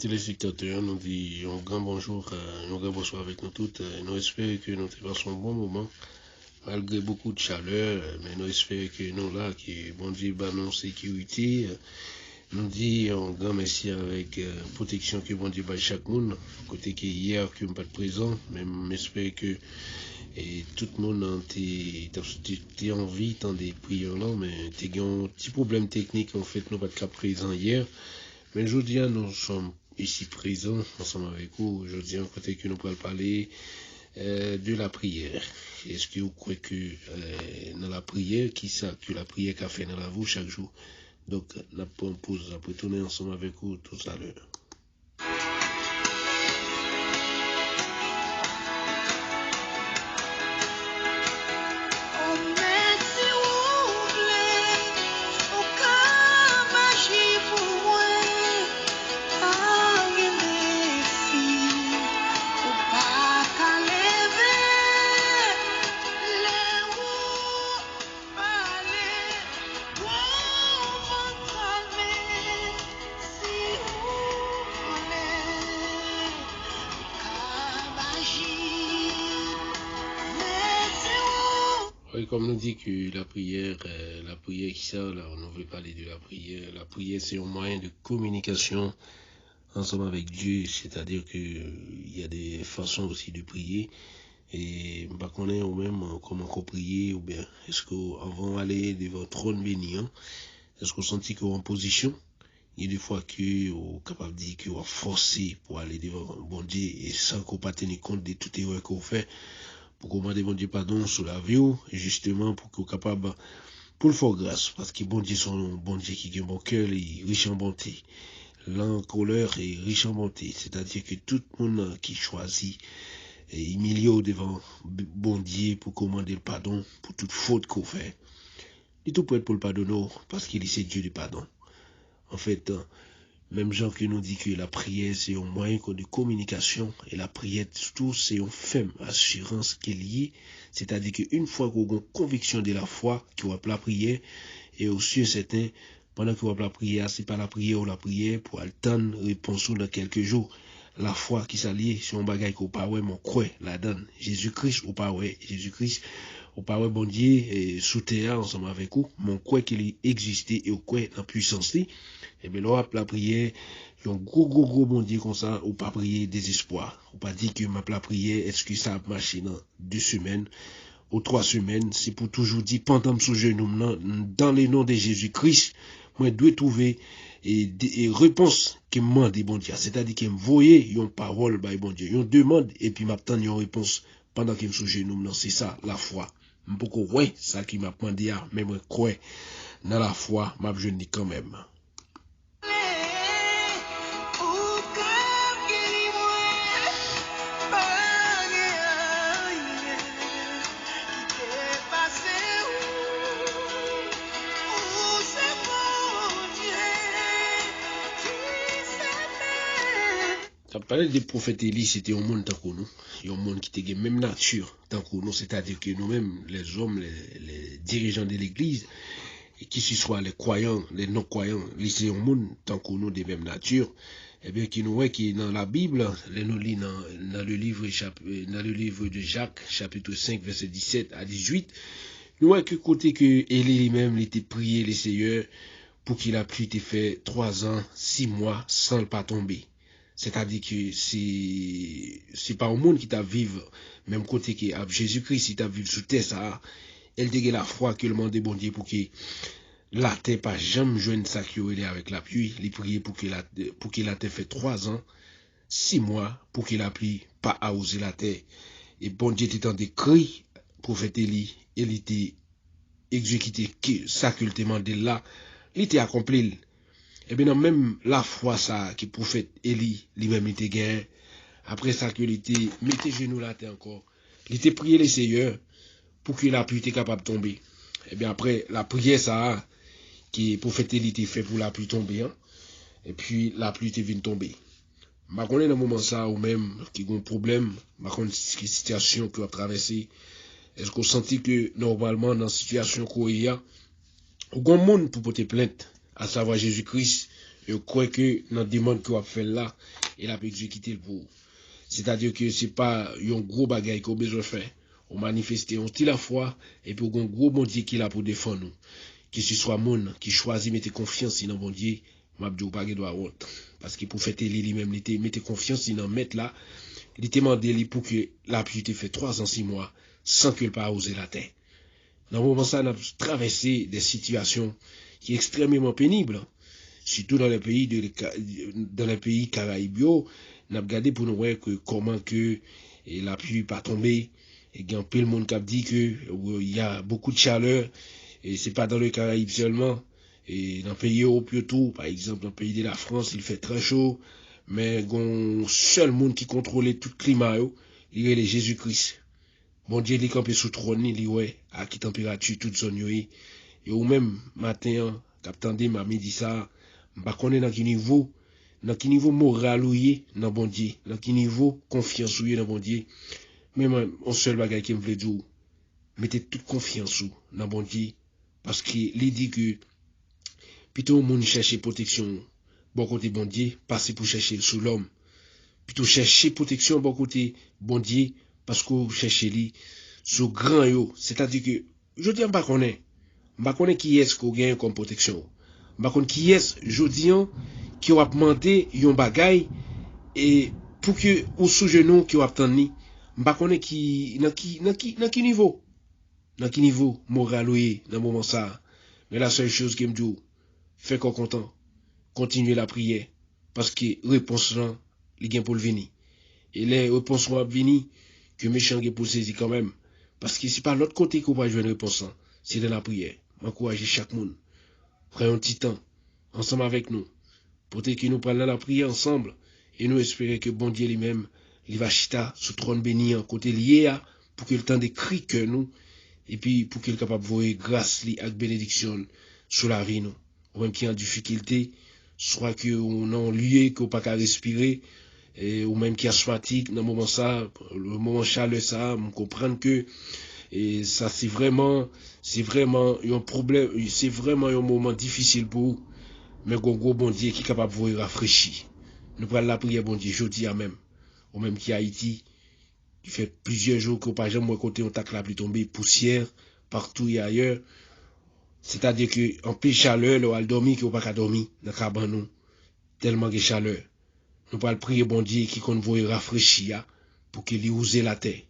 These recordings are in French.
téléspectateurs, nous disons un grand bonjour, un grand bonsoir avec nous toutes. Nous espérons que nous passons un bon moment, malgré beaucoup de chaleur, mais nous espérons que nous là, que bon Dieu va nous sécurité. Nous disons un grand merci avec protection que bon Dieu va chaque monde. Côté que hier, que nous pas présent, mais j'espère que tout le monde a en vie, tant des prières là, mais il y a un petit problème technique, en fait, nous pas de présent hier. Mais aujourd'hui, nous sommes ici présents ensemble avec vous. Aujourd'hui, en côté que nous pourrons parler de la prière. Est-ce que vous croyez que dans la prière, que la prière qu'a fait dans la vie chaque jour? Donc, nous prenons pause, après tourner ensemble avec vous tout à l'heure. Oui, comme nous dit que la prière qui sert, là, on veut parler de la prière. La prière, c'est un moyen de communication ensemble avec Dieu, c'est-à-dire que il y a des façons aussi de prier. Et on connaît ou même comment qu'on prier, ou bien est-ce qu'avant d'aller devant le trône béni, est-ce qu'on sentit qu'on est en position? Il y a des fois qu'on est capable de dire qu'on est forcé pour aller devant bon Dieu et sans qu'on pas tenir compte de toute erreur qu'on fait. Pour qu'on demander bon Dieu pardon sur la vie, justement pour qu'on soit capable pour le faire grâce, parce que bon Dieu son bon Dieu qui a un bon cœur et riche en bonté. L'encoleur est riche en bonté, c'est-à-dire que tout le monde qui choisit et milieu devant bon Dieu pour commander le pardon pour toute faute qu'on fait. Il est tout prêt pour le pardonner parce qu'il est Dieu du pardon. En fait, même gens qui nous dit que la prière c'est un moyen de communication et la prière surtout c'est une ferme assurance qui est liée, c'est-à-dire qu'une fois qu'on a une conviction de la foi qui va la prière et aussi certain pendant qu'on va la prière, c'est pas la prière ou la prière pour attendre réponse dans quelques jours. La foi qui s'allie sur un bagage qu'on pas ouais mon croix la donne Jésus-Christ ou pas ouais Jésus-Christ ou pas ouais bon Dieu et sous terre ensemble avec vous mon croix qu'il existait et au quoi en puissance et bien là la prière un gros bon Dieu comme ça ou pas prier désespoir ou pas dire que ma prière est-ce que ça a marché dans 2 semaines ou 3 semaines c'est pour toujours dire pendant sous genou dans le nom de Jésus-Christ moi dois trouver et réponse qui me demande bon Dieu, c'est-à-dire qu'il me voyait une parole by bon Dieu, une demande et puis m'attend une réponse pendant qu'il me sous genou, c'est ça la foi. Beaucoup ouais, ça qui m'a demandé mais moi crois dans la foi, m'a je dis quand même. Ça parlait des prophètes Élie, c'était un monde tant que nous, un monde qui était même nature tant que nous, c'est-à-dire que nous-mêmes, les hommes, les dirigeants de l'Église, et qui ce soit les croyants, les non-croyants, c'est un monde tant que nous de même nature, et bien qui nous voit qui dans la Bible, nous lit dans le livre de Jacques, chapitre 5, verset 17 à 18, nous voyons que côté que Élie lui-même il était prié les Seigneurs pour qu'il a pu te faire 3 ans, 6 mois sans le pas tomber. C'est-à-dire que c'est pas au monde qui t'a vivre, même côté que Jésus-Christ, il t'a vivre sous terre, ça, elle dégue la foi que le monde est bon Dieu pour que la terre pas jamais joindre ça qui est avec la pluie, il prier pour qu'il a fait 3 ans, 6 mois, pour qu'il a pu pas arroser la terre. Et bon Dieu était en décrit, prophète Élie, il était exécuté, ça qu'il te demandait là, il était accompli. Et bien même la foi ça que prophète Élie lui-même était gagné après ça qu'il était mettez genoux la terre encore il était prié les Seigneurs pour que la pluie était capable de tomber. Et bien après la prière ça qui prophète Élie était fait pour la pluie tomber et puis la pluie était venue tomber. Ma connaît dans moment ça ou même qui a un problème, ma connaît situation que a traversé. Est-ce qu'on sentit que normalement dans situation qu'on y a, aucun monde pour porter plainte, à savoir Jésus-Christ, Je crois que dans le demande qu'on a fait là, il a pu exécuter le pour. C'est-à-dire que c'est pas un gros bagage qu'on a besoin de faire. On manifeste on la foi et puis un gros bon Dieu qui est là pour défendre nous. Que ce soit monde qui choisit mettre confiance dans bon Dieu, m'a dit pas que doit honte parce que pour fêter lui-même il mettre confiance dans mettre là, il était demandé pour que l'appui te fait 3 ans 6 mois sans qu'il pas oser la terre. Dans le moment ça on a traversé des situations qui sont extrêmement pénibles. Surtout dans les pays Caraïbes, on a regardé pour nous voir que comment que la pluie pas tomber et il y a un peu le monde qui a dit que il y a beaucoup de chaleur et c'est pas dans le Caraïbes seulement et dans le pays européen tout, par exemple dans le pays de la France, il fait très chaud mais un seul monde qui contrôle tout le climat, il est Jésus-Christ. Bon Dieu il est campé sous trône, il ouais à qui température toute zone et ou même matin capitaine m'a dit ça. Bah qu'on est dans quel niveau moral ou dans bon Dieu, dans quel niveau confiance ou dans bon Dieu. Même un seul bagage qui me veut dire, mettez toute confiance ou dans bon Dieu, parce qu'il dit que plutôt le monde cherche protection bon côté bon Dieu, passer pour chercher sous l'homme. Plutôt chercher protection bon côté bon Dieu, parce que chercher lui sous grand yo, c'est-à-dire que je dis pas connaît qui est-ce qu'on gagne comme protection. Par contre qui est jodi qui a demandé yon bagay et pour que ou sous genou qui a attendni pas connait qui dans qui niveau moral ou dans moment ça mais la seule chose qui me dit fait qu'on content continuer la prière parce que réponse là il gain pour le venir et les réponses vont venir que méchant gain pour saisir quand même parce que c'est pas l'autre côté qu'on va jouer une réponse c'est dans la prière m'encourager chaque monde prenons un petit temps ensemble avec nous pour que nous prenions la prière ensemble et nous espérer que bon Dieu lui-même il va chita sous trône béni en côté lié pour qu'il tende cri que nous et puis pour qu'il capable voir grâce li avec bénédiction sur la vie nous ou même qui en difficulté soit que on en lieu qu'on pas qu'à respirer et ou même qui a fatigue dans moment ça le moment chaleur ça on comprendre que et ça c'est vraiment un problème c'est vraiment un moment difficile pour mais gros bon Dieu qui est capable de vous rafraîchir. Nous prenons la prière bon Dieu jeudi à même ou même qui Haïti qui fait plusieurs jours que pas jamais côté on tac la pluie tomber poussière partout et ailleurs c'est-à-dire que en plus chaleur le al dormir qui ou pas dormir dans cabane nous tellement de chaleur nous prenons prier bon Dieu qui qu'on vous rafraîchir pour qu'il use la terre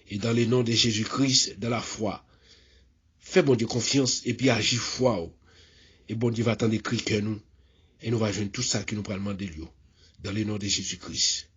et dans le nom de Jésus-Christ dans la foi fais bon Dieu confiance et puis agis foi et bon Dieu va attendre cri que nous et nous va joindre tout ça que nous prenons demander lui dans le nom de Jésus-Christ.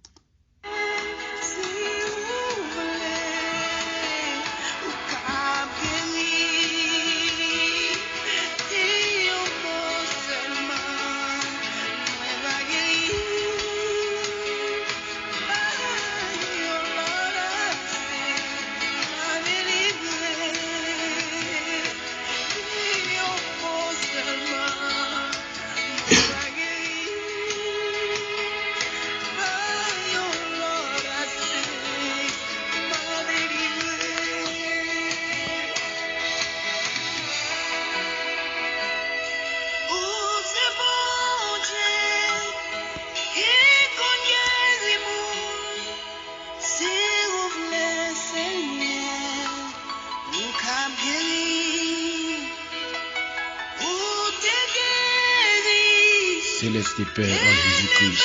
Céleste Père en Jésus-Christ.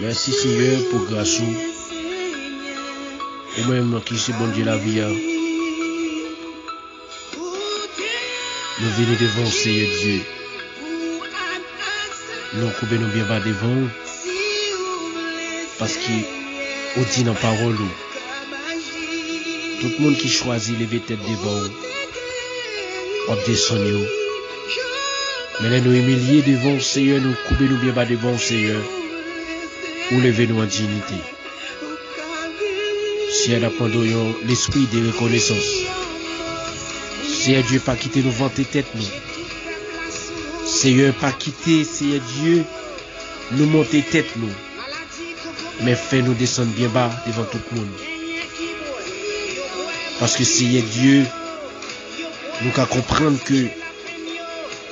Merci Seigneur pour grâce ou même qui c'est bon Dieu la vie. Nous venons devant Seigneur Dieu. Nous coupons nous bien bas devant parce que au dit dans parole tout le monde qui choisit lever tête devant on descend. Mais là nous humilier devant le Seigneur, nous couper nous bien bas devant le Seigneur, ou lever nous en dignité. Seigneur, apprenons l'esprit de reconnaissance. Seigneur Dieu, pas quitter nous vanter tête nous. Seigneur, pas quitter, Seigneur Dieu, nous monter tête nous. Mais fais nous descendre bien bas devant tout le monde. Parce que Seigneur Dieu, nous qu'à comprendre que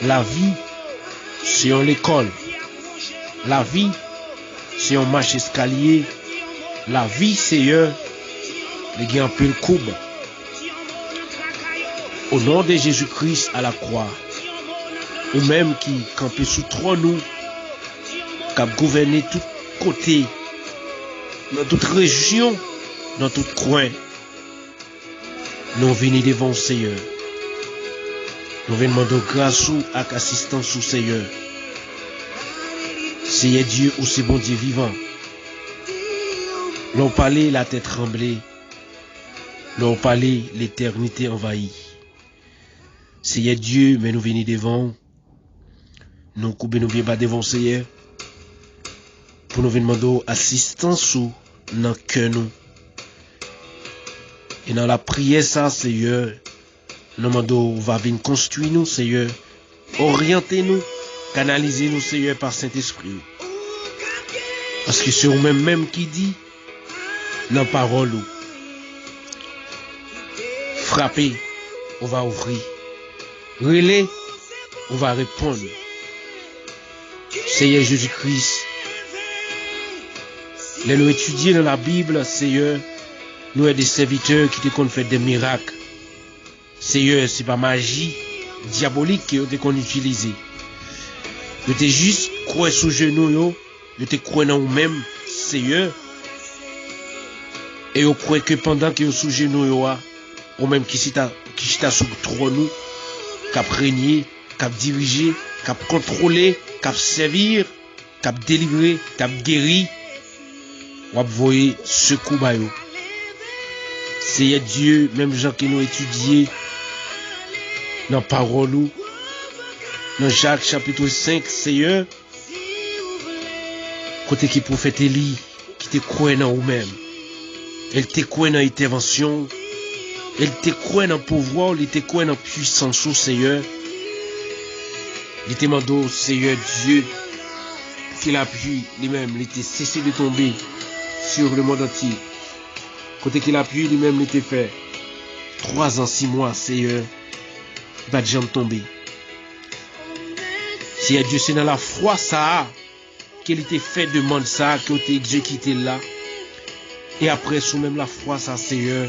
la vie, c'est en l'école. La vie, c'est en marche escalier. La vie, Seigneur, les gars un peu le coupe. Au nom de Jésus-Christ à la croix, ou même qui campait sous trône nous, qui a gouverné tout côté, dans toute région, dans tout coin, nous venons devant le Seigneur. Nous venons demander grâce ou avec assistance au Seigneur. Seigneur Dieu ou c'est bon Dieu vivant. L'on parlait la tête tremblée. L'on parlait l'éternité envahie. Seigneur Dieu, mais nous venons devant. Nous coupons nous bien bas devant Seigneur. Pour nous demander assistance ou dans le cœur nous. Et dans la prière ça, Seigneur, nous demandons va venir construire nous, Seigneur. Orienter nous, canaliser nous, Seigneur, par Saint-Esprit. Parce que c'est vous-même qui dit dans la parole. Frapper, on va ouvrir. Relais, on va répondre. Seigneur Jésus-Christ, nous étudier dans la Bible, Seigneur, nous sommes des serviteurs qui te fait des miracles. Seigneur, c'est pas magie diabolique que nous avons utilisé. Nous t'es juste croire sous genoux, nous t'es croire dans nous-mêmes, Seigneur. Et nous croyons que pendant que nous sous genoux, ou même qui s'est sous le trône, qui a régné, qui a dirigé, qui a contrôlé, qui a servi, qui a délivré, qui a guéri, on va voir secours. Seigneur Dieu, même gens qui nous étudié dans la parole, dans Jacques chapitre 5, Seigneur, côté qui prophète Élie, qui te croit dans vous-même, elle te croit dans l'intervention, elle te croit dans le pouvoir, elle te croit dans la puissance, Seigneur. Il te demande, Seigneur Dieu, qu'il appuie lui-même, il te cessé de tomber sur le monde entier. Côté qu'il appuie lui-même, il te fait 3 ans, 6 mois, Seigneur, il va jamais tomber. Seigneur Dieu, c'est dans la foi ça qu'il t'a fait demande ça, qu'il t'a exécuté là. Et après, sous même la foi ça, Seigneur,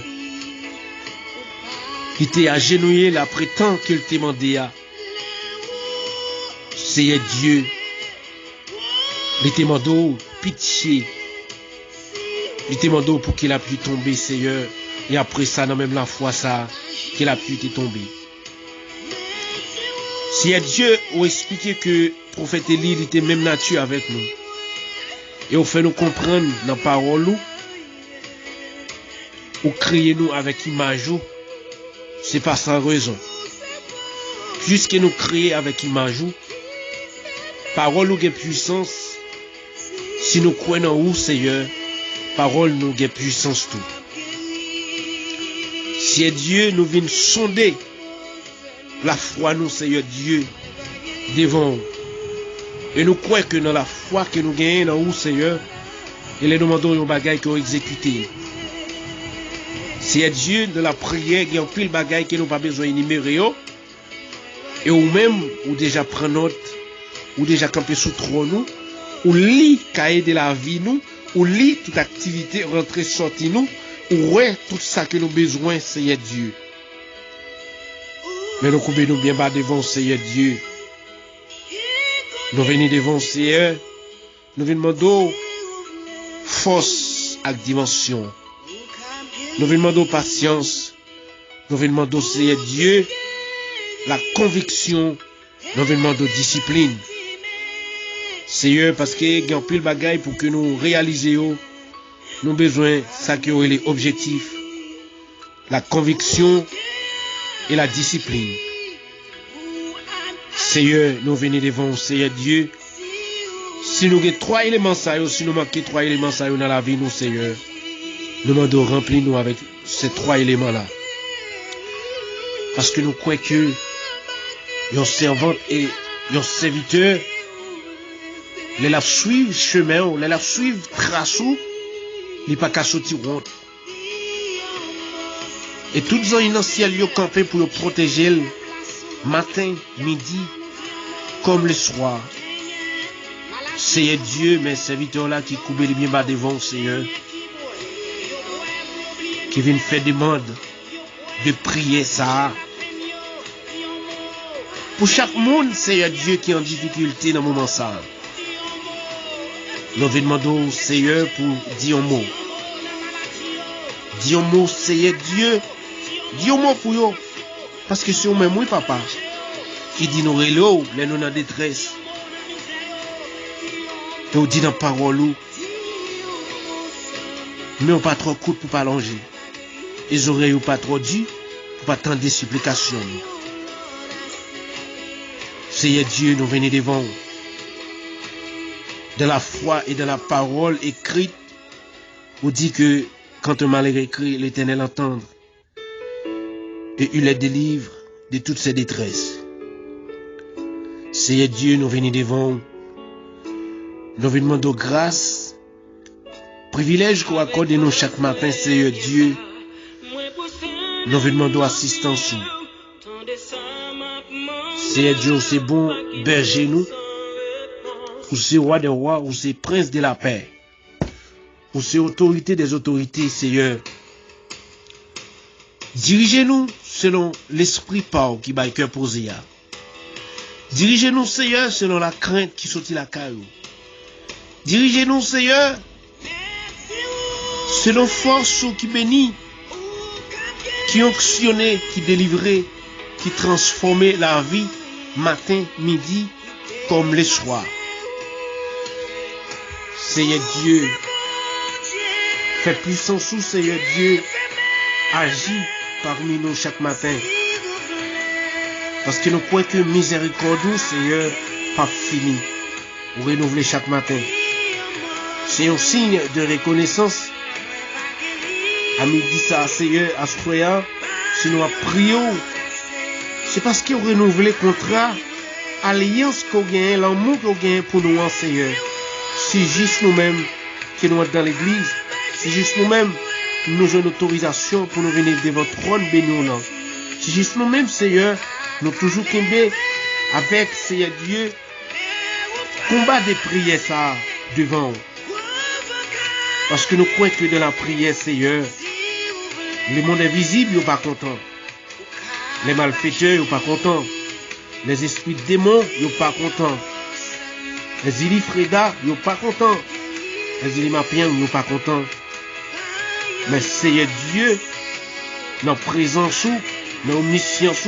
il t'a agenouillé là, après tant qu'il t'a demandé. Seigneur Dieu, il t'a demandé pitié. Il te demande pour qu'il a pu tomber, Seigneur. Et après ça, dans même la foi, ça, qu'il a pu te tomber. Si Dieu a expliqué que le prophète Élie il était même nature avec nous. Et on fait nous comprendre dans la parole, ou créer nous avec image, c'est pas sans raison. Puisque nous créer avec image, parole ou puissance, si nous croyons où, Seigneur, parole nous gagne puissance tout. Si Dieu nous vient sonder la foi nous Seigneur Dieu devant et nous croyons que dans la foi que nous gagnons dans où Seigneur et les demandons un bagage qu'on exécuté. Si Dieu de la prière il y a un pile bagage que nous pas besoin d'énumérer et ou même ou déjà prendre note ou déjà camper sous trône ou lit cahier de la vie nous ou lit toute activité rentrer sortir nous ou ouais tout ça que nous besoin Seigneur Dieu. Mais nous coupons nous bien bas devant Seigneur Dieu. Nous venons devant Seigneur. Nous venons demander force et dimension. Nous venons demander patience. Nous venons demander Seigneur Dieu la conviction. Nous venons demander discipline. Seigneur, parce qu'il y a un peu de bagaille pour que nous réalisions. Nous avons besoin de ça qui est l'objectif. La conviction et la discipline. Seigneur, nous venons devant Seigneur Dieu. Si nous avons 3 éléments, si nous manquons 3 éléments dans la vie, nous, Seigneur, nous demandons remplir nous avec ces 3 éléments-là. Parce que nous croyons que un servant et un serviteur, les la suivre chemin, les la suivre trace, il n'est pas qu'à sortir honte. Et toutes les gens dans le ciel, ils campé pour le protéger matin, midi comme le soir. Seigneur Dieu, mes serviteurs là qui coupent les bien bas devant, Seigneur, qui viennent faire demande de prier ça. Pour chaque monde, Seigneur Dieu, qui est en difficulté dans le moment ça. Nous demandons, Seigneur, pour dire un mot. Dis un mot, Seigneur Dieu. Dis un mot pour eux. Parce que c'est même oui, papa, qui dit nous relos, les nous en détresse. Et on dit dans parole, mais on pas trop court pour pas longer. Les oreilles ou pas trop dit pour pas attendre des supplications. Seigneur Dieu, nous venons devant de la foi et de la parole écrite. On dit que quand un malheur écrit, l'Éternel entend et il les délivre de toutes ses détresses. Seigneur Dieu, nous venons devant. Nous venons demander grâce, privilège qu'on accorde nous chaque matin, Seigneur Dieu. Nous venons demander assistance. Seigneur Dieu, c'est bon, berger nous. Ou c'est roi des rois, ou c'est prince de la paix. Ou c'est autorité des autorités, Seigneur. Dirigez-nous selon l'esprit par qui bat le cœur posé. Dirigez-nous, Seigneur, selon la crainte qui sortit la caillou. Dirigez-nous, Seigneur, selon force qui bénit, qui onctionnait, qui délivrait, qui transformait la vie, matin, midi, comme le soir. Seigneur Dieu, fais puissance sous Seigneur Dieu, agis parmi nous chaque matin. Parce que nous croyons que miséricorde, Seigneur, pas fini. Ou renouveler chaque matin. C'est un signe de reconnaissance. À midi ça, Seigneur, à ce soir, si nous prions, c'est parce qu'on renouvelle le contrat, alliance qu'on gagne, l'amour qu'on gagne pour nous, Seigneur. C'est juste nous-mêmes qui nous sommes dans l'église. C'est juste nous-mêmes nous avons une autorisation pour nous venir devant le trône béni. C'est juste nous-mêmes, Seigneur, nous toujours tombés avec, Seigneur Dieu, combat des prières ça devant. Parce que nous croyons que de la prière, Seigneur, le monde invisible n'est pas content. Les malfaiteurs sont pas contents. Les esprits de démons sont pas contents. Les illifreda sont pas contents. Les illimapiens sont pas contents. Mais Seigneur Dieu, notre présence, notre omniscience,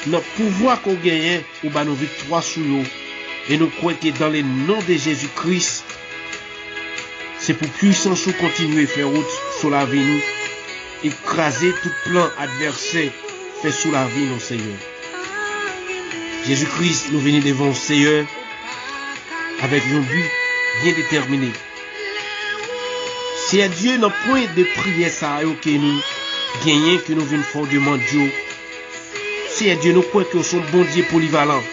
notre pouvoir qu'on gagne, ou nos victoires sous nous. Et nous croyons que dans le nom de Jésus-Christ, c'est pour puissance ou continuer à faire route sur la vie nous, écraser tout plan adversaire fait sous la vie nous, Seigneur. Jésus-Christ, nous venons devant le Seigneur avec un but bien déterminé. C'est à Dieu notre point de prière ça que nous gagnons, que nous venons faire demande Dieu. C'est à Dieu nous croyons que nous sommes bon Dieu polyvalent.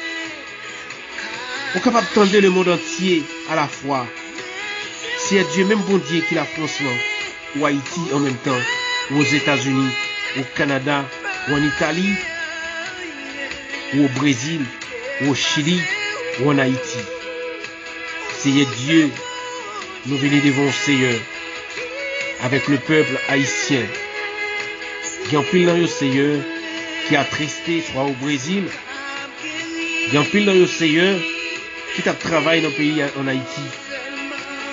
On est capable de tendre le monde entier à la fois. C'est à Dieu même bon Dieu qui la France là, ou Haïti en même temps, ou aux États-Unis, au Canada, ou en Italie, ou au Brésil, ou au Chili, ou en Haïti. Seigneur Dieu, nous venons devant le Seigneur, avec le peuple haïtien. Il y a un pile dans le Seigneur qui a attristé, soit au Brésil. Il y a un pile dans le Seigneur qui a travaillé dans le pays en Haïti.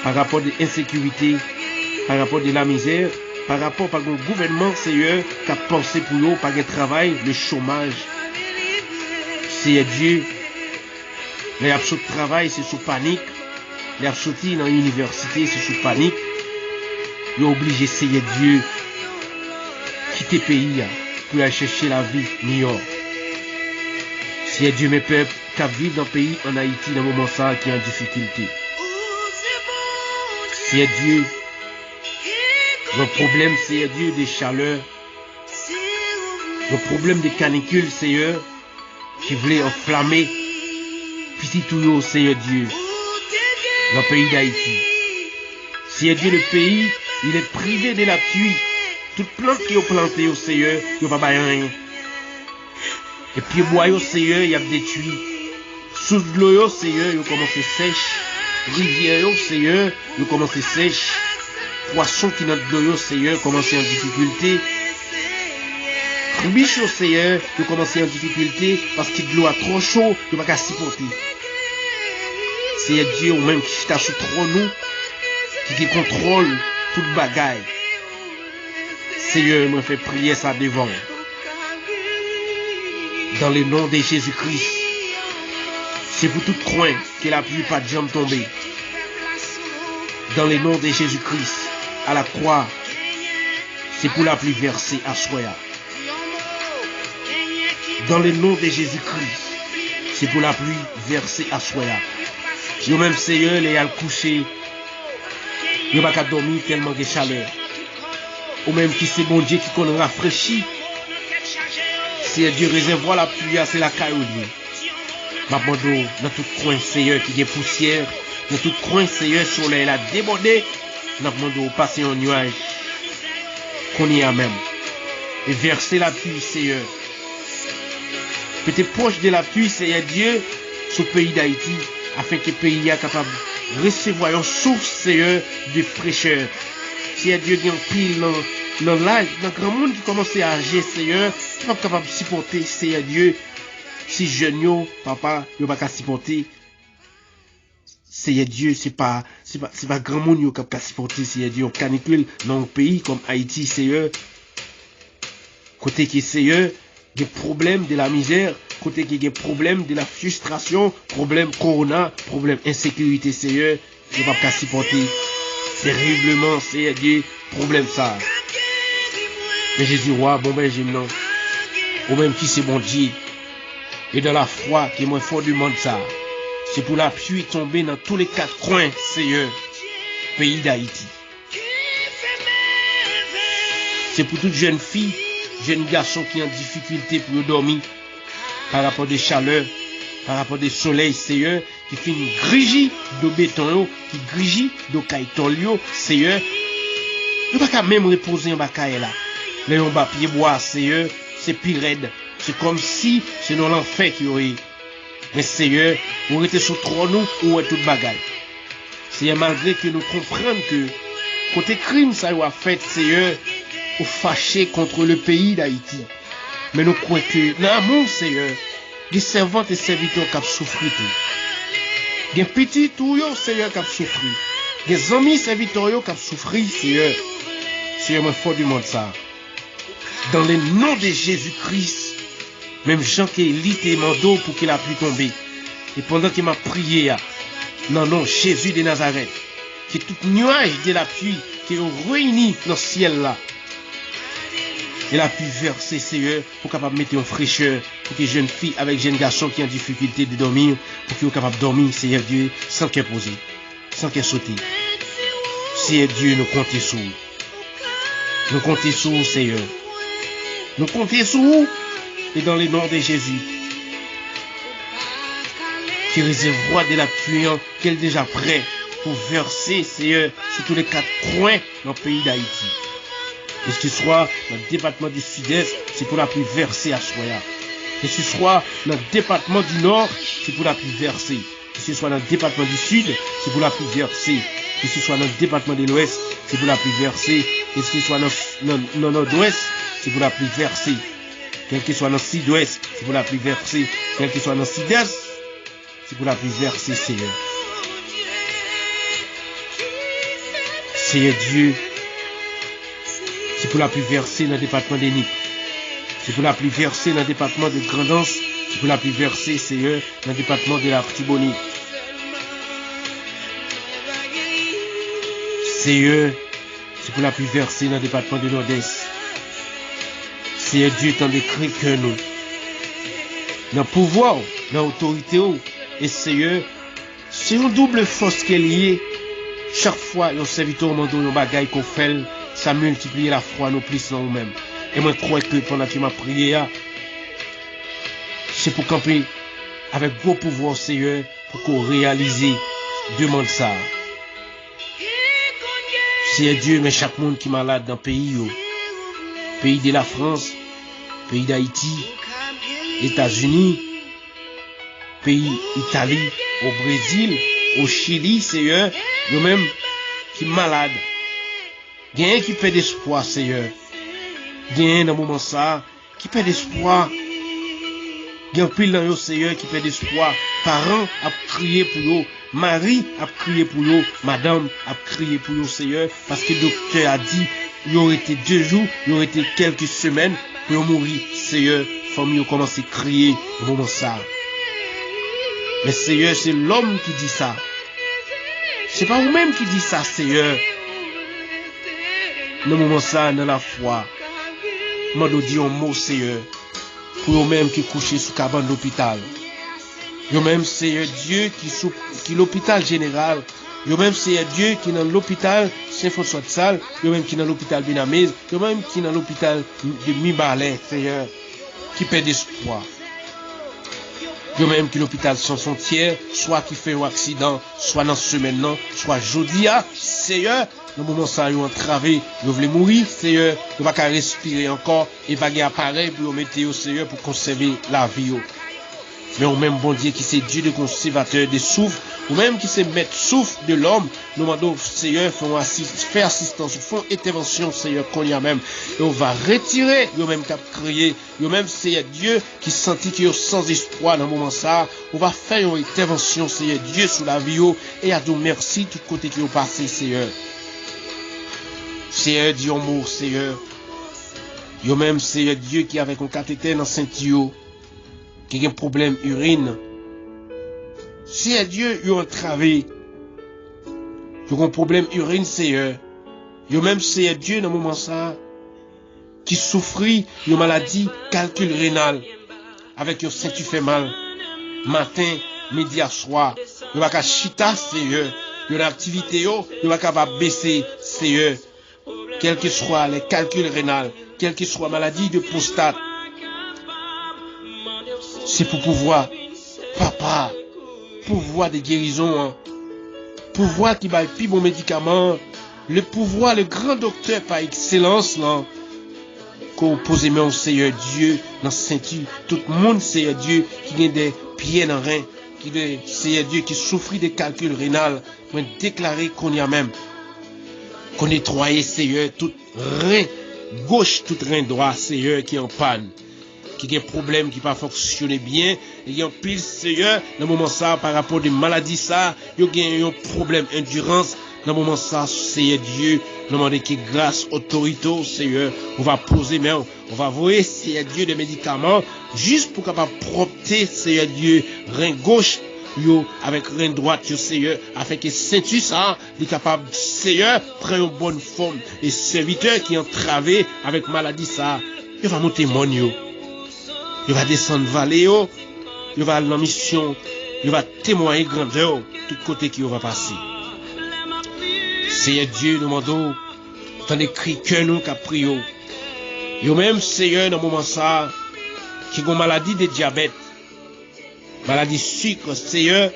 Par rapport à l'insécurité, par rapport à la misère, par rapport au gouvernement, Seigneur, qui a pensé pour eux, par le travail, le chômage. Seigneur Dieu, les absous de travail, c'est sous panique. Les absous dans l'université, c'est sous panique. Ils ont obligé, Seigneur Dieu, quitter le pays pour aller chercher la vie meilleure. Seigneur Dieu, mes peuples, qui vivent dans le pays en Haïti, dans le moment ça, qui est en difficulté. Seigneur Dieu, le problème, Seigneur Dieu, des chaleurs, le problème des canicules, Seigneur, qui voulait enflammer, petit tout, Seigneur Dieu, dans le pays d'Haïti. Seigneur Dieu, le pays, il est privé de la pluie. Toute plante qui est plantée au Seigneur, il n'y a pas rien. Et puis, bois au Seigneur, il y a détruit. Sous l'eau, Seigneur, ils commencent sèche. Rivière, Seigneur, ils commencent sèche. Poisson qui dans l'eau, Seigneur, commencent en difficulté. Bichot, Seigneur, ils commencent en difficulté parce que l'eau a trop chaud, ils ne peuvent pas supporter. Seigneur Dieu, ou même qui t'a sous trop nous, qui contrôle toute bagaille. Seigneur, me fait prier ça devant. Dans le nom de Jésus-Christ. C'est pour toute croix que la pluie pas de jambe tomber. Dans le nom de Jésus-Christ, à la croix, c'est pour la pluie versée à Soya. Dans le nom de Jésus-Christ, c'est pour la pluie versée à Soya. Yo même Seigneur, les a couché, yo pas qu'à dormir tellement de chaleur. Ou même qui c'est bon Dieu qui qu'on rafraîchit. C'est Dieu réservoir la pluie, c'est la caillou. M'abandonne dans tout coin, Seigneur, qui est poussière, dans tout coin, Seigneur, soleil a débordé, m'abandonne passer un nuage, qu'on y a même, et verser la pluie, Seigneur. Peut-être proche de la pluie, Seigneur Dieu, sur le pays d'Haïti, afin que le pays soit capable de recevoir une source, Seigneur, de fraîcheur. Seigneur Dieu, il y a un pile dans l'âge, dans le grand monde qui commence à agir, Seigneur, qui n'est pas capable de supporter, Seigneur Dieu. Si jeune papa, yo pas supporter. Seigneur Dieu, c'est pas grand monde yo capable supporter, Seigneur Dieu, on canicule dans un pays comme Haïti, Seigneur. Côté qui Seigneur, des problèmes de la misère, côté qui des problèmes de la frustration, problème corona, problème insécurité, Seigneur, yo pas supporter. Terriblement, Seigneur Dieu, problème ça. Mais Jésus roi, bon ben j'aime non. Ou même qui c'est bon Dieu. Et dans la foi qui est moins fort du monde ça, c'est pour la pluie tomber dans tous les quatre coins, Seigneur, pays d'Haïti. C'est pour toute jeune fille, jeune garçon qui est en difficulté pour dormir par rapport des chaleurs, par rapport des soleils, Seigneur, qui fait une grigie de béton, qui grigie de caïton, Seigneur. Ne pas qu'à même reposer en bakaye là. Là, on va pied bois, Seigneur, c'est pire raide. C'est comme si c'est dans l'enfer qu'il y aurait. Mais Seigneur, on était sur trop nous, on est tout bagaille. Seigneur, malgré que nous comprenions que côté crime, ça a fait, Seigneur, au fâché contre le pays d'Haïti. Mais nous croyons que l'amour, Seigneur, des servantes et serviteurs qui ont souffert. Des petits tout, Seigneur, qui ont souffert. Des amis serviteurs qui ont souffert, Seigneur. Seigneur, moi, fort du monde ça. Dans le nom de Jésus-Christ, même Jean qui lit tes manteaux pour qu'il a pu tomber. Et pendant qu'il m'a prié, non, non, Jésus de Nazareth, que tout nuage de la pluie qui est réuni dans le ciel là, et la pluie verser, Seigneur, pour capable mettre en fraîcheur, pour que jeunes filles avec jeunes garçons qui ont difficulté de dormir, pour qu'ils soient capables de dormir, Seigneur Dieu, sans qu'elle pose, sans qu'elle saute. Seigneur Dieu, nous comptons sur vous. Nous comptons sur vous, Seigneur. Nous comptons sur vous. Et dans le nom de Jésus, qui réservoir de la pluie, qui est déjà prêt pour verser, Seigneur, sur tous les quatre coins dans le pays d'Haïti. Et ce soit dans le département du sud-est, c'est pour la pluie versée à Soya. Et ce soit dans le département du nord, c'est pour la pluie versée. Et ce soit dans le département du sud, c'est pour la pluie versée. Et ce soit dans le département de l'ouest, c'est pour la pluie versée. Et ce soit dans le nord-ouest, c'est pour la pluie versée. Quel que soit dans le sud-ouest, c'est pour la pluie versée. Quel que soit dans le sud-est, c'est pour la pluie versée, Seigneur. Seigneur Dieu, c'est pour la pluie versée dans le département des Nippes. C'est pour la pluie versée dans le département de Grandance. C'est pour la pluie versée, Seigneur, dans le département de la Tibonite. Seigneur, c'est pour la pluie versée dans le département de Nord-Est. Seigneur Dieu, t'en décrit que nous, dans le pouvoir, dans l'autorité, et Seigneur, c'est une double force qui est liée. Chaque fois, nos serviteurs nous donnent un bagage qu'on fait, ça multiplie la foi, nous plus dans nous-mêmes. Et moi, je crois que pendant que tu m'as prié, c'est pour camper avec gros pouvoir, Seigneur, pour qu'on réalise, demande ça. Seigneur Dieu, mais chaque monde qui est malade dans le pays, pays de la France, pays d'Haïti, États-Unis, pays Italie, au Brésil, au Chili, Seigneur, yo même qui malade. Gagne qui perd espoir, Seigneur. Gagne dans moment ça, qui perd espoir. Gagne pile dans yo, Seigneur, qui perd espoir. Parents a crié pour eux. Marie a crié pour eux. Madame a crié pour eux, Seigneur, parce que le docteur a dit, il y aurait été 2 jours, il y aurait été quelques semaines pour mourir, Seigneur. Famille a commencé à crier au moment ça. Mais Seigneur, c'est l'homme qui dit ça. C'est pas vous-même qui dit ça, Seigneur. Dans le moment ça, dans la foi, moi je dis un mot, Seigneur, pour eux-mêmes qui couchent sous cabane d'hôpital. Eux-mêmes, Seigneur Dieu, qui l'hôpital général. Eux-mêmes, Seigneur Dieu, qui dans l'hôpital Saint-François de Sales. Eux-mêmes, qui dans l'hôpital Benamez. Eux-mêmes, qui dans l'hôpital de Mibalin, Seigneur, qui perd espoir. Eux-mêmes, qui l'hôpital Sans-Frontières, soit qui fait un accident, soit dans ce semaine, soit jeudi, Seigneur. Dans le moment ça, ils ont entravé, ils veulent mourir, Seigneur, ils ne vont pas respirer encore, et pas un appareil pour mettre au Seigneur pour conserver la vie. Mais au même bon Dieu qui c'est Dieu de conservateur des souffles, ou même qui c'est maître souffle de l'homme, nous demandons, Seigneur, faire assistance, font intervention, Seigneur, qu'on y a même, et on va retirer, nous même qu'à crier, nous même, Seigneur Dieu, qui sentit qu'il y a sans espoir dans le moment ça, on va faire une intervention, Seigneur Dieu, sous la vie, et à nous merci, tout côté qui ont passé, Seigneur. Seigneur, Dieu amour, Seigneur. Yo même, Seigneur Dieu, qui avec un cathéter dans Saint-Yo, qui a un problème urine. Seigneur Dieu, yo entravé. Yo un problème urine, Seigneur. Yo même, Seigneur Dieu, dans le moment ça, qui souffrit une maladie calcul rénal. Avec yo sein tu fait mal. Matin, midi à soir. Yo va ka chita, Seigneur. Yo l'activité yo va capable baisser, Seigneur. Quels que soient les calculs rénaux, quelle que soit maladie de prostate, c'est pour pouvoir, papa, pouvoir de guérison, hein, pouvoir qui va plus bon médicament, le pouvoir, le grand docteur par excellence, là, qu'on pose main au Seigneur Dieu, dans Saint-Tu, tout le monde, Seigneur Dieu, qui a des pieds dans le rein, qui est Seigneur Dieu, qui souffrit des calculs rénaux, pour déclarer qu'on y a même. Qu'on nettoie, Seigneur, tout rein gauche, tout rein droit, Seigneur, qui est en panne, qui a un problème qui pas fonctionner bien, et qui a un pile, Seigneur, dans le moment ça, par rapport à des maladies ça, il y a un problème endurance, dans le moment ça, Seigneur Dieu, demander que grâce, autorité, Seigneur, on va poser main, on va voir, Seigneur Dieu, des médicaments, juste pour capable propter, Seigneur Dieu, rein gauche, yo avec rein droite yo Seigneur afin que Saint-Tu ça est capable Seigneur prendre une bonne forme et serviteur qui entravé avec maladie ça il va monter mon yo il va descendre vallée yo il va dans mission il va témoigner grandeur tout côté qui va passer Seigneur Dieu nous demandons tant écrit que nous qu'a prié yo même Seigneur dans moment ça qui a une maladie de diabète maladie sucre, Seigneur,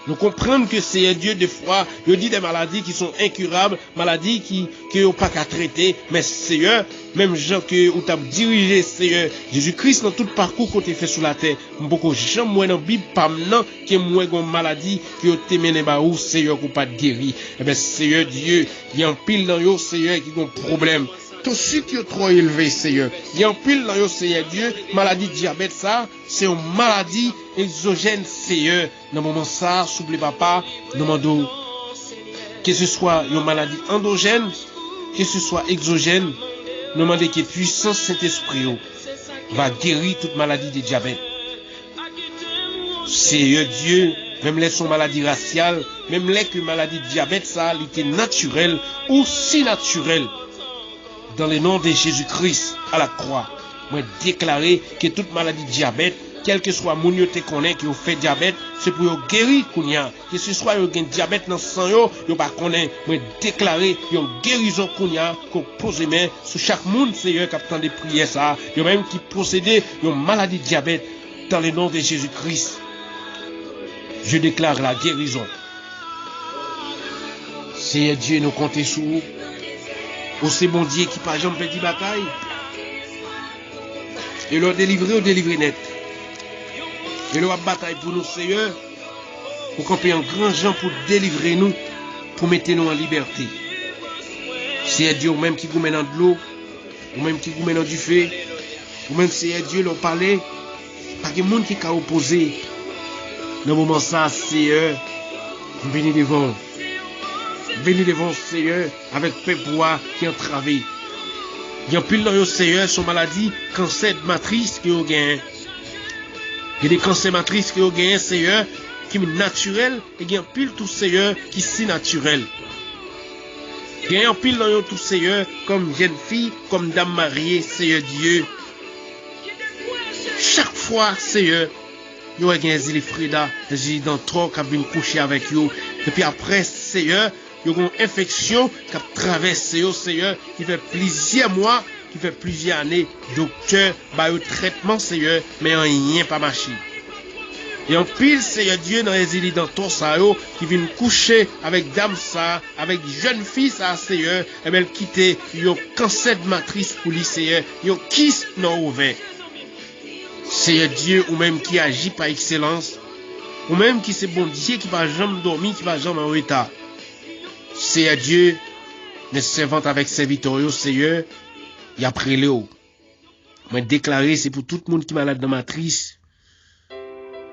nous comprenons que Seigneur Dieu, des fois, il dit des maladies qui sont incurables, maladies qui n'ont pas qu'à traiter, mais Seigneur, même gens que vous avez dirigé, Seigneur, Jésus-Christ, dans tout le parcours qu'on a fait sur la terre, beaucoup de gens, moi, dans la Bible, pas maintenant, qui ont une maladie, qui ont été mené par vous, Seigneur, qui n'ont pas guéri. Eh bien, Seigneur Dieu, il y a un pile dans vous, Seigneur, qui ont un problème. Tout ce qui est trop élevé, Seigneur. Il y a un pile dans vous, Seigneur Dieu, maladie diabète, ça, c'est une maladie exogène, Seigneur. Dans le moment ça, s'oublie papa, demandons que ce soit une maladie endogène, que ce soit exogène, demandez que puissance Saint-Esprit va guérir toute maladie de diabète. Seigneur Dieu, même les son maladie raciale, même les que maladie de diabète, ça, était naturel ou si naturel. Dans le nom de Jésus-Christ à la croix, moi déclarer que toute maladie de diabète, quel que soit mon yo te connaît qui ont fait diabète, c'est pour yo guérir kounya. Que ce soit yo gen diabète dans sang yo pas connaît, moi déclarer yon guérison kounya, qu'on pose main sur chaque monde Seigneur qui attend des prières ça, yo même qui possédait une maladie de diabète dans le nom de Jésus-Christ. Je déclare la guérison. Seigneur Dieu, nous comptons sur vous. Au c'est bon Dieu qui pas jamais perdu bataille. Et leur délivrer au délivrer net. Et le bataille pour nous, Seigneur, pour camper en grand gens pour délivrer nous, pour mettre nous en liberté. C'est Dieu, ou même qui goûte dans de l'eau, ou même qui goûte dans du feu, ou même c'est Dieu, l'on parlait, pas de monde qui a opposé. Dans le moment ça, Seigneur, venez devant. Venez devant, Seigneur, avec peuple qui est entravé. Il y a pile dans le Seigneur, son maladie, cancer de matrice qui ont gagné. Il y a des cancers matrices qui ont gagné, Seigneur, qui est naturel, et il y a pile tout Seigneur qui est si naturel. Il y a pile dans tout Seigneur, comme jeune fille, comme dame mariée, Seigneur Dieu. Chaque fois, Seigneur, il y a un Zili Frida, un Zili d'Antor qui a bien couché avec eux. Et puis après, Seigneur, il y a une infection qui a traversé, Seigneur, qui fait plusieurs mois, qui fait plusieurs années. Docteur, bah, le traitement, Seigneur, mais rien pas marché. Et en pile, Seigneur Dieu, dans les îles d'Antor, ça, qui viennent coucher avec dame ça, avec jeune fille ça, Seigneur, et bien, quitter, il y a cancer de matrice pour lui, Seigneur, il y a kiss non ouvert. Seigneur Dieu, ou même qui agit par excellence, ou même qui c'est bon Dieu, qui va jamais dormir, qui va jamais en état. Seigneur Dieu, ne servante avec serviteur, Seigneur, il a pris le haut. Mais déclaré, c'est pour tout le monde qui est malade dans matrice.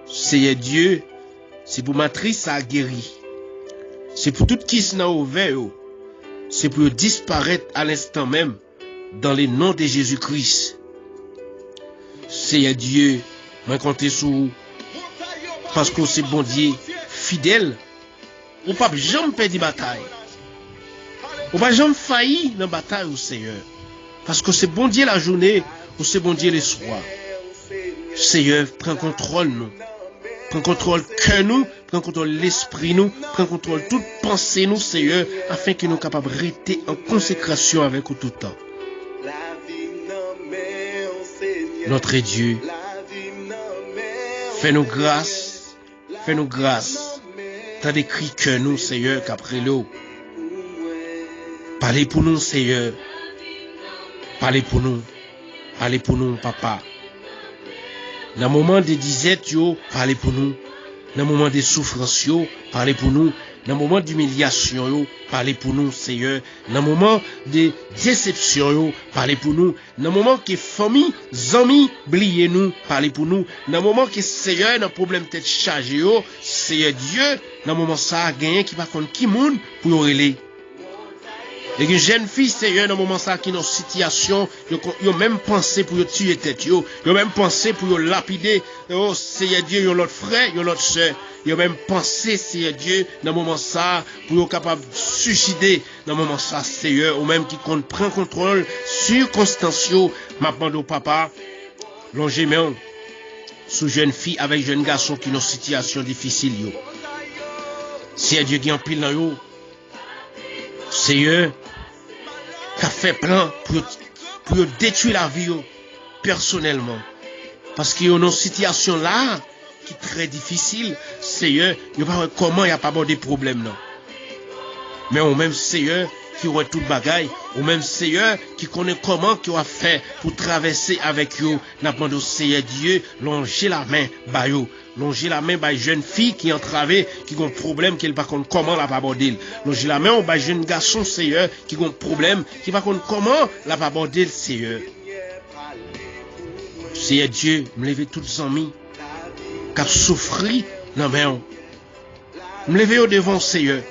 Seigneur Dieu, c'est pour matrice, ça a guéri. C'est pour tout qui s'en a ouvert, c'est pour disparaître à l'instant même, dans le nom de Jésus-Christ. Seigneur Dieu, moi compter sur vous, parce que c'est bon Dieu fidèle, ou pas jamais perdre bataille, ou pas jamais faillir dans la bataille au Seigneur, parce que c'est bon Dieu la journée, ou c'est bon Dieu le soir. Seigneur, prends contrôle nous, prends contrôle cœur nous, prends contrôle l'esprit nous, prends contrôle toute pensée nous, Seigneur, afin que nous soyons capables de rester en consécration avec vous tout le temps. Notre Dieu, fais-nous grâce, t'as des cris que nous, Seigneur, qu'après l'eau. Parlez pour nous, Seigneur, parlez pour nous, Papa. Dans le moment des disettes, parlez pour nous. Dans le moment des souffrances, parlez pour nous. Dans le moment d'humiliation, parlez pour nous, Seigneur. Dans le moment de déception, parlez pour nous. Dans le moment que famille, amis, oubliez nous, parlez pour nous. Dans le moment que Seigneur, dans le problème tête chargé, Seigneur Dieu, dans le moment ça a gagné qui va contre qui monde pour y relayer. Et que jeune fille, Seigneur, dans le moment ça qui est dans situation, yo même pensé pour tuer tête, yo même pensé pour lapider, oh Seigneur Dieu, yo l'autre frère, yo l'autre soeur, yo même pensé, Seigneur Dieu, dans le moment ça, pour yo capable de suicider, dans le moment ça, Seigneur, ou même qui prend contrôle, circonstance, m'a demandé au papa, longer main, sous jeune fille avec jeune garçon qui est dans situation difficile, yo. Seigneur Dieu qui en pile dans yo, Seigneur, qui a fait plan pour détruire la vie personnellement. Parce qu'il y a une situation là qui est très difficile. Seigneur, il n'y a pas comment il n'y a pas de problème. Non. Mais au même Seigneur qui aurait tout bagaille, au même Seigneur qui connaît comment qu'il va faire pour traverser avec eux. N'a demandé au Seigneur Dieu, longer la main, bah yo. Longer la main par jeune fille qui est entravée, qui a un problème, qui ne pas comment la va aborder. Longer la main par jeune garçon, Seigneur, qui a un problème, qui va comment la va aborder, Seigneur. Seigneur Dieu, me lever toutes les amis, qui ont souffert dans la main. Me lever au devant, Seigneur.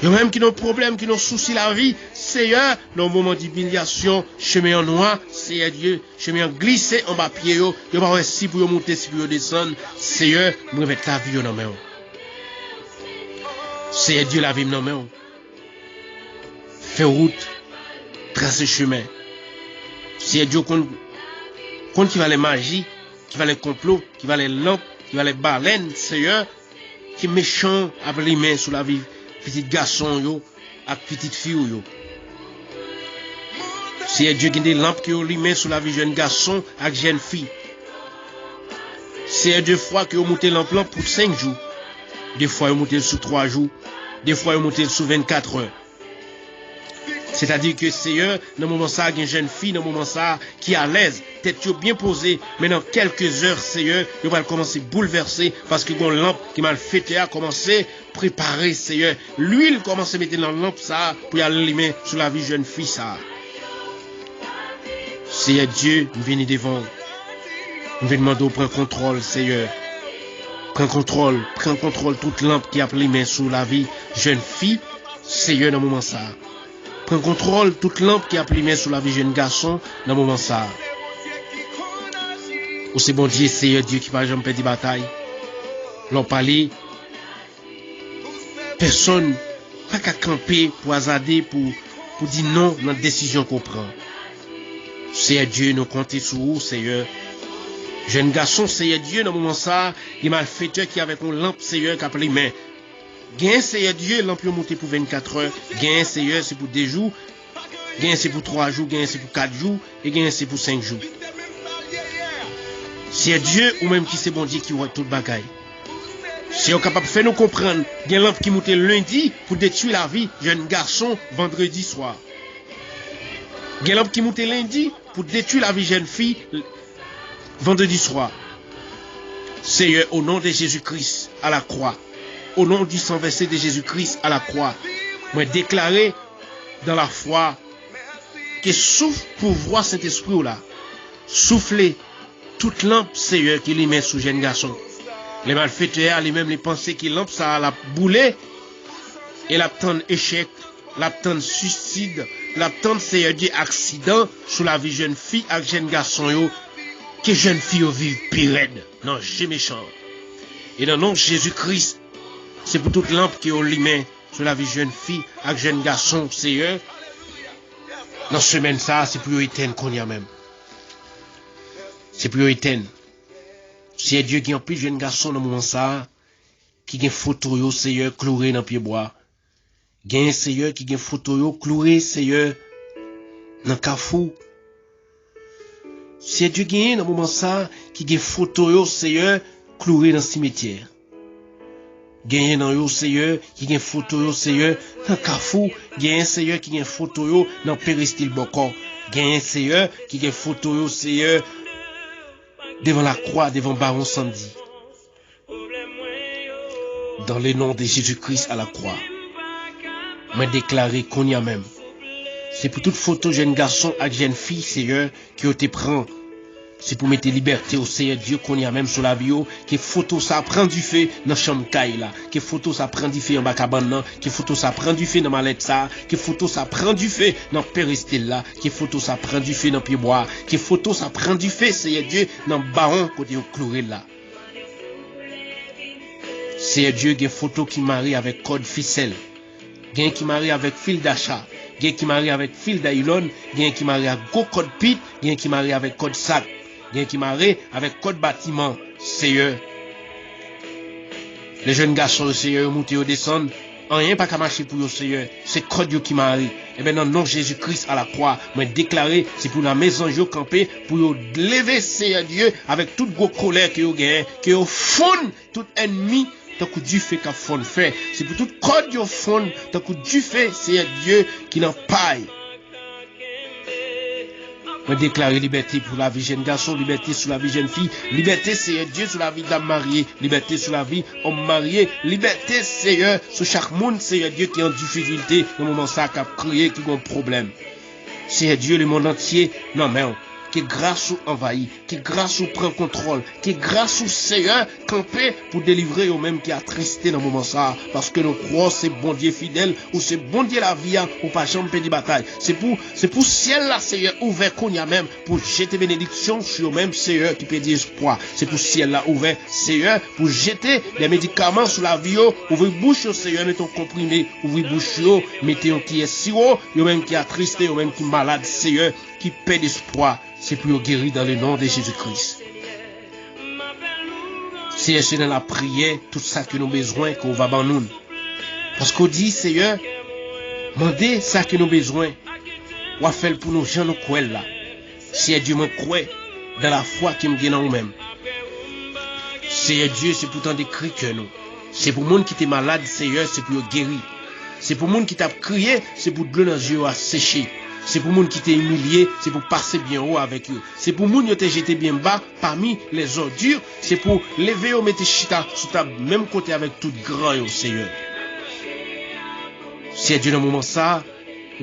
Yo même qui ont problème, qui ont souci la vie, Seigneur, dans le moment d'humiliation, chemin en noir, Seigneur Dieu, chemin en glissé en bas pied, yo pas si pour monter, si pour descendre, Seigneur, me remettre la vie dans main. Seigneur Dieu, la vie dans main. Fais route, trace chemin. Seigneur Dieu, qu'on qui va les magies, qui va les complots, qui va les lampes, qui va les baleines, Seigneur, qui méchant avec les mains sous la vie. Petit garçon yo, ak petite fille yo. C'est Dieu qui a des lampes qui ont allumé sur la vie jeune garçon avec jeune fille. C'est deux fois que vous montez lampe pour 5 jours. Des fois vous montez sous 3 jours. Des fois vous montez sous 24 heures. C'est-à-dire que Seigneur, dans le moment ça, il y a une jeune fille, dans le moment ça, qui est à l'aise, tête bien posée, mais dans quelques heures, Seigneur, il va commencer à bouleverser, parce que une lampe qui m'a fait a commencé à préparer, Seigneur. L'huile commence à mettre dans la lampe ça, pour y allumer sur la vie jeune fille ça. Seigneur Dieu, nous venons devant. Nous venons demander prendre contrôle, Seigneur. Prends contrôle toute lampe qui a allumé sur la vie jeune fille, Seigneur, dans le moment ça. Prends contrôle toute lampe qui a allumé sur la vie jeune garçon, dans le moment ça. Ou c'est bon Dieu, Seigneur Dieu, qui va jamais perdre bataille. L'on parle, personne n'a qu'à camper pour hasarder, pour dire non dans la décision qu'on prend. Seigneur Dieu, nous comptons sur vous, Seigneur. Jeune garçon, Seigneur Dieu, dans le moment ça, les malfaiteurs qui avaient une lampe, Seigneur, qui a pris main. Gain, Seigneur Dieu, lampe monté pour 24 heures. Gain, Seigneur, c'est pour 2 jours. Gain, c'est pour 3 jours. Gain, c'est pour 4 jours. Et gain, c'est pour 5 jours. Seigneur Dieu, ou même qui c'est bon Dieu qui voit toute bagaille. Si on est capable de faire nous comprendre, gain lampe qui monté lundi pour détruire la vie, jeune garçon, vendredi soir. Gain lampe qui monté lundi pour détruire la vie, jeune fille, vendredi soir. Seigneur, au nom de Jésus-Christ à la croix, au nom du sang versé de Jésus-Christ à la croix, moi déclarer dans la foi que souffle pouvoir Saint-Esprit là, souffler toute lampe, Seigneur, qui lui met sous jeune garçon. Les malfaiteurs, les mêmes les pensées qui lampe ça à la boulée, et l'attendre échec, l'attendre suicide, l'attendre, Seigneur Dieu, accident sous la vie jeune fille avec jeune garçon yo, que jeune fille vive pire. Non, j'ai méchant. Et dans le nom de Jésus-Christ, c'est pour toute lampe qui est au limé sur la vie jeune fille avec jeune garçon, Seigneur. Dans ce semaine ça, c'est pour éteindre qu'on y a même. C'est pour éteindre. C'est Dieu qui en plus jeune garçon dans le moment ça, qui a photo yo, Seigneur, cloué dans pied bois. Gain Seigneur qui a photo yo, cloué, Seigneur, dans Carrefour. C'est Dieu qui dans le moment ça, qui a photo yo, Seigneur, cloué dans le cimetière. Gagné dans yo Seigneur qui gen photo yo Seigneur dans Carrefour, gagné Seigneur qui gen photo yo dans Péristyle Bocor, gagné Seigneur qui gen photo yo Seigneur devant la croix, devant Baron Sandy. Dans le nom de Jésus-Christ à la croix, m'a déclaré qu'on y a même. C'est pour toute photo jeune garçon et jeune fille Seigneur qui ont été prend. C'est pour mettre liberté au Seigneur Dieu qu'on y a même sur la vie, que photo ça prend du feu dans chambre caille là, que photo ça prend du feu en bas cabane là, que photo ça prend du feu dans mallette ça, que photo ça prend du feu dans Péristyle là, que photo ça prend du feu dans pied bois, que photo ça prend du feu Seigneur Dieu dans baron côté au cloué là. Seigneur Dieu, que photo qui marie avec code ficelle, gain qui marie avec fil d'achat, gain qui marie avec fil d'aïlon, gain qui marie avec go code pit, gain qui marie avec code sac. Bien qui marre avec code bâtiment, Seigneur. Les jeunes garçons, Seigneur, montent et descendent. Rien pas qu'à marcher pour eux, Seigneur. C'est code qui marre. Et bien, dans le nom de Jésus-Christ à la croix, moi déclaré, c'est pour la maison yo campé, pour yo lever, Seigneur Dieu, avec toute gros colère que yo gagne, que yo fonde tout ennemi, tant que Dieu fait qu'à fond fait. C'est pour tout code yo fonde, tant que Dieu fait, Seigneur Dieu, qui n'en paille. On déclare liberté pour la vie jeune garçon, liberté sur la vie jeune fille, liberté Seigneur Dieu sur la vie d'homme marié, liberté sur la vie homme marié, liberté Seigneur sur chaque monde Seigneur Dieu qui est en difficulté, au moment ça qui a crié, qui a un problème. Seigneur Dieu, le monde entier, non mais que grâce ou envahi, que grâce ou prend contrôle, que grâce ou Seigneur campé pour délivrer au même qui a tristé dans le moment ça, parce que nous croyons c'est bon Dieu fidèle, ou c'est bon Dieu la vie, ou pas jamais perdre bataille. C'est pour ciel là Seigneur ouvert qu'on y a même, pour jeter bénédiction sur même Seigneur qui peut dire espoir. C'est pour ciel là ouvert Seigneur, pour jeter des médicaments sur la vie, ouvrir bouche au Seigneur, mettons comprimé, ouvrir bouche, mettez un qui est sirop, ou même qui a tristé, ou même qui est malade Seigneur, qui perd espoir. C'est pour guérir dans le nom de Jésus-Christ. C'est dans la prière, tout ça que nous avons besoin, qu'on va ban nous. Parce qu'on dit, Seigneur, demandez ça que nous avons besoin. On va faire pour nous, gens nous croient là. Si Dieu me croit dans la foi qui me gagne en nous-mêmes. Seigneur Dieu, c'est pourtant des cris que nous. C'est pour le monde qui est malade, Seigneur, c'est pour guérir. C'est pour monde qui t'a crié, c'est pour de l'eau dans les yeux à sécher. C'est pour monde qui t'a humilié, c'est pour passer bien haut avec eux. C'est pour monde qui t'a jeté bien bas parmi les ordures. C'est pour lever au mettre chita sur ta même côté avec tout grand yo, Seigneur. Seigneur Dieu, dans le moment ça,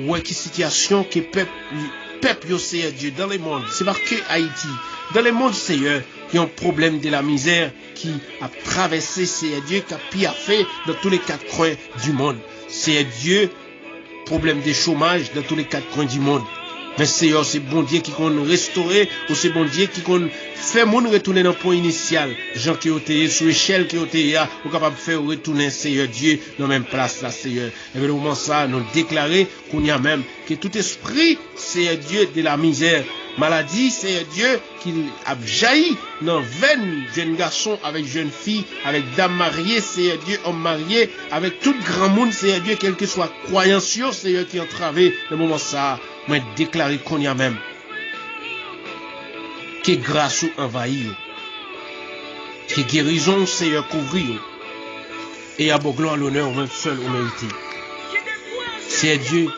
ouais, qui situation que peuple yo, Seigneur Dieu, dans le monde, c'est pas que Haïti, dans le monde, Seigneur, qui ont un problème de la misère, qui a traversé, Seigneur Dieu, qui a fait dans tous les quatre coins du monde. Seigneur Dieu, problème de chômage dans tous les quatre coins du monde. Mais Seigneur, c'est bon Dieu qui qu'on restaurer, ou c'est bon Dieu qui qu'on fait monde retourner dans le point initial. Gens qui ont été sous échelle qui ont été ou capable de faire retourner Seigneur Dieu dans la même place là, Seigneur. Et bien, au moment ça, nous déclarer qu'on y a même que tout esprit, Seigneur Dieu, de la misère, maladie, Seigneur Dieu, qu'il a jailli dans 20 jeunes garçons avec jeunes filles, avec dames mariées, Seigneur Dieu, hommes mariés, avec tout grand monde, Seigneur Dieu, quelle que soit croyance, Seigneur, qui entravé le moment ça, moi déclarer qu'on y a même que grâce ou envahit, que guérison, Seigneur, couvrir, et à beau gloire, l'honneur, même seul au mérité. Seigneur Dieu,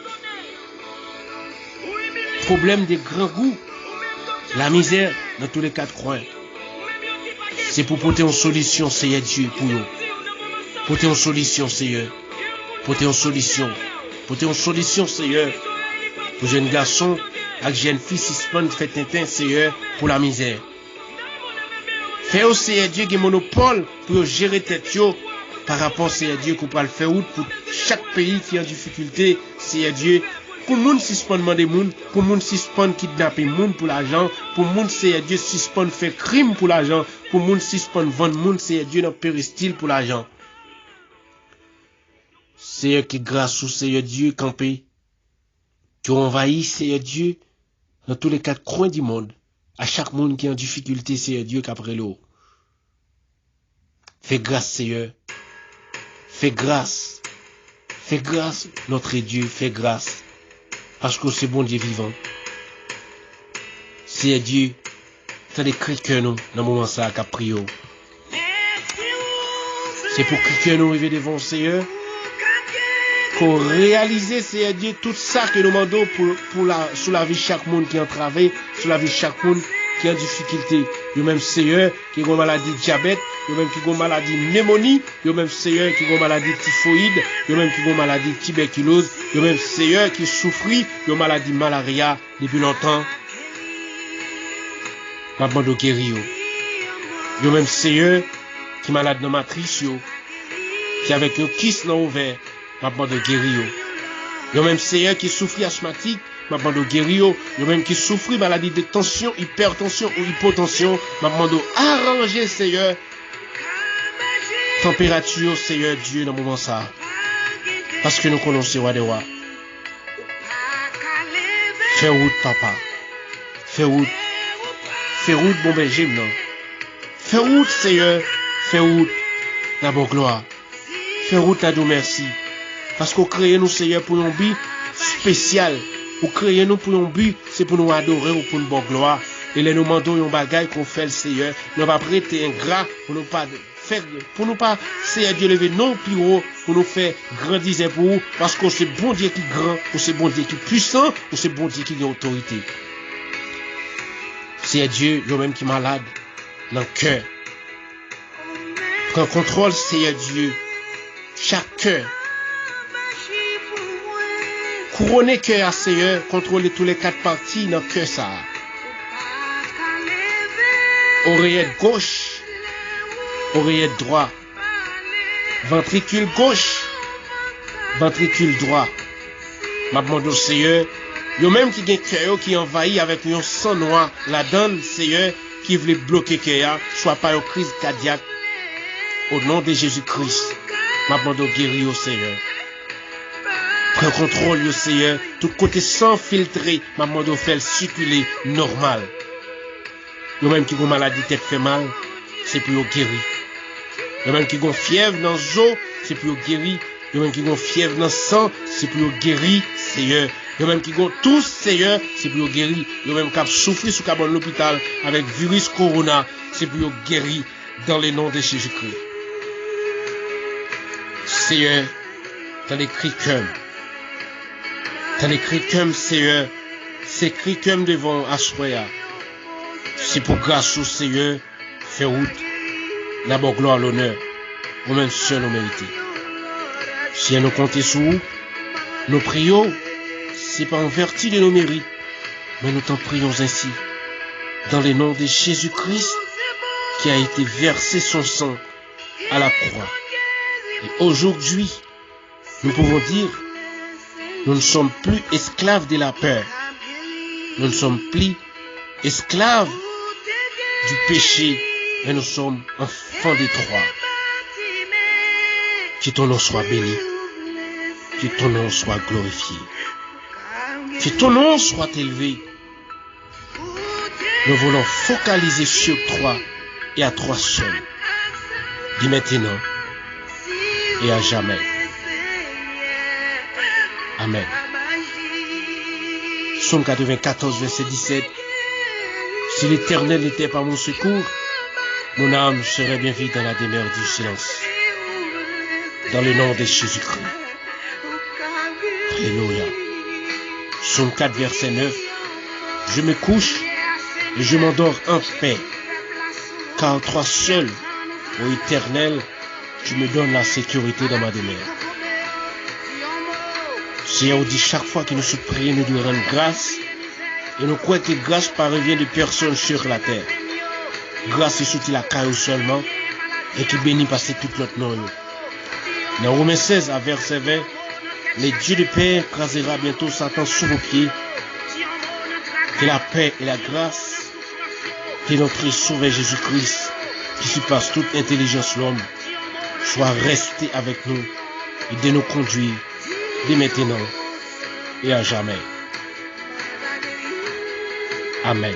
problème des grands goûts, la misère dans tous les quatre coins. C'est pour porter une solution, Seigneur Dieu, pour nous. Porter une solution, Seigneur. Porter une solution. Porter une solution, Seigneur. Pour jeunes garçons, avec jeunes filles, suspendent, fait tintin, Seigneur, pour la misère. Fais au Seigneur Dieu qui est monopole pour gérer tête par rapport, Seigneur Dieu, qu'on peut le faire pour chaque pays qui est en difficulté, Seigneur Dieu. Pour le monde suspend demander monde, pour le monde suspend kidnapper monde pour l'argent, pour le monde Seigneur Dieu suspend faire crime pour l'argent, pour le monde suspend vendre monde Seigneur Dieu dans péristyle pour l'argent. Seigneur qui grâce au Seigneur Dieu campé, qui envahit Seigneur Dieu dans tous les quatre coins du monde, à chaque monde qui est en difficulté Seigneur Dieu qu'après l'eau. Fais grâce Seigneur, fais grâce notre Dieu, fais grâce. Parce que c'est bon Dieu vivant. C'est Dieu. T'as des cris que nous, dans le moment ça, qu'a prié. C'est pour que nous arrivions devant le Seigneur. Pour réaliser, Seigneur Dieu, tout ça que nous demandons sur la vie de chaque monde qui est en travail, sur la vie de chaque monde qui est en difficulté. Yo même Seigneur, qui a une maladie de diabète, yo même qui a une maladie de pneumonie, yo même Seigneur qui a une maladie de typhoïde, yo même qui a une maladie de tuberculose, yo même Seigneur qui souffre, yo une maladie de malaria depuis longtemps. Ma bande guéri yo même Seigneur qui est malade dans matrice yo, qui avec un kiss dans ouvert, ma bande guéri yo même Seigneur qui souffre asthmatique, ma bande guéri yo même qui souffre maladie de tension, hypertension ou hypotension, ma bande arranger Seigneur température Seigneur Dieu dans le moment ça. Parce que nous connaissons roi des rois. Fais route papa. Fais route bon berger non. Fais route Seigneur. Fais route la bonne gloire. Fais route à nous merci. Parce qu'on crée nous Seigneur pour un but spécial. Ou créer nous pour un but, c'est pour nous adorer ou pour une bonne gloire. Et les nous demandons un bagage qu'on fait le Seigneur. Nous va prêter un gras pour nous pas faire, pour nous pas, Seigneur Dieu lever non plus haut, pour nous faire grandir pour vous, parce que c'est bon Dieu qui est grand, ou c'est bon Dieu qui est puissant, ou c'est bon Dieu qui a autorité. Seigneur Dieu, lui-même qui est malade, dans le cœur. Prends contrôle, Seigneur Dieu, chaque cœur. Couronnez cœur à Seigneur, contrôlez tous les quatre parties dans le cœur ça. Oreillette gauche, oreillette droit, ventricule gauche, ventricule droit. Ma demande au Seigneur, yo même qui gen cœur qui envahi avec un sang noir, la donne Seigneur qui voulait bloquer cœur, soit pas une crise cardiaque. Au nom de Jésus-Christ, ma demande au guéri au Seigneur. Prends contrôle au Seigneur, tout côté sans filtrer, ma demande au faire circuler normal. Yo même qui ont maladie tête fait mal, c'est pour guérir. Yo même qui ont fièvre dans les os, c'est pour guérir. Yo même qui ont fièvre dans le sang, c'est pour guérir, Seigneur. Yo même qui ont tous, Seigneur, c'est pour guérir. Yo même qui ont souffert sous cabane l'hôpital avec virus corona, c'est pour guérir dans le nom de Jésus-Christ. Seigneur, T'as l'écrit comme c'est écrit comme devant Assoya. C'est pour grâce au Seigneur, faire route, la bonne gloire, l'honneur, ou même seul nous mériter. Si nous comptons sur vous, nous prions, c'est pas en vertu de nos mérites, mais nous t'en prions ainsi, dans le nom de Jésus-Christ, qui a été versé son sang à la croix. Et aujourd'hui, nous pouvons dire, nous ne sommes plus esclaves de la peur. Nous ne sommes plus esclaves du péché, mais nous sommes enfants des trois. Que ton nom soit béni. Que ton nom soit glorifié. Que ton nom soit élevé. Nous voulons focaliser sur toi et à toi seul. Dis maintenant et à jamais. Amen. Psaume 94, verset 17. Si l'Éternel n'était pas mon secours, mon âme serait bien vite dans la demeure du silence. Dans le nom de Jésus-Christ. Alléluia. Psaume 4, verset 9. Je me couche et je m'endors en paix. Car toi seul, ô Éternel, tu me donnes la sécurité dans ma demeure. Seigneur, dit chaque fois que nous sommes priés, nous devons rendre grâce. Et nous croyons que grâce parvient de personne sur la terre. Grâce est sorti la caille seulement. Et qui bénit passer toute notre nom. Dans Romains 16, à verset 20, le Dieu de paix écrasera bientôt Satan sous vos pieds. Que la paix et la grâce de notre Sauveur Jésus-Christ, qui surpasse toute intelligence l'homme, soit resté avec nous et de nous conduire dès maintenant et à jamais. Amen.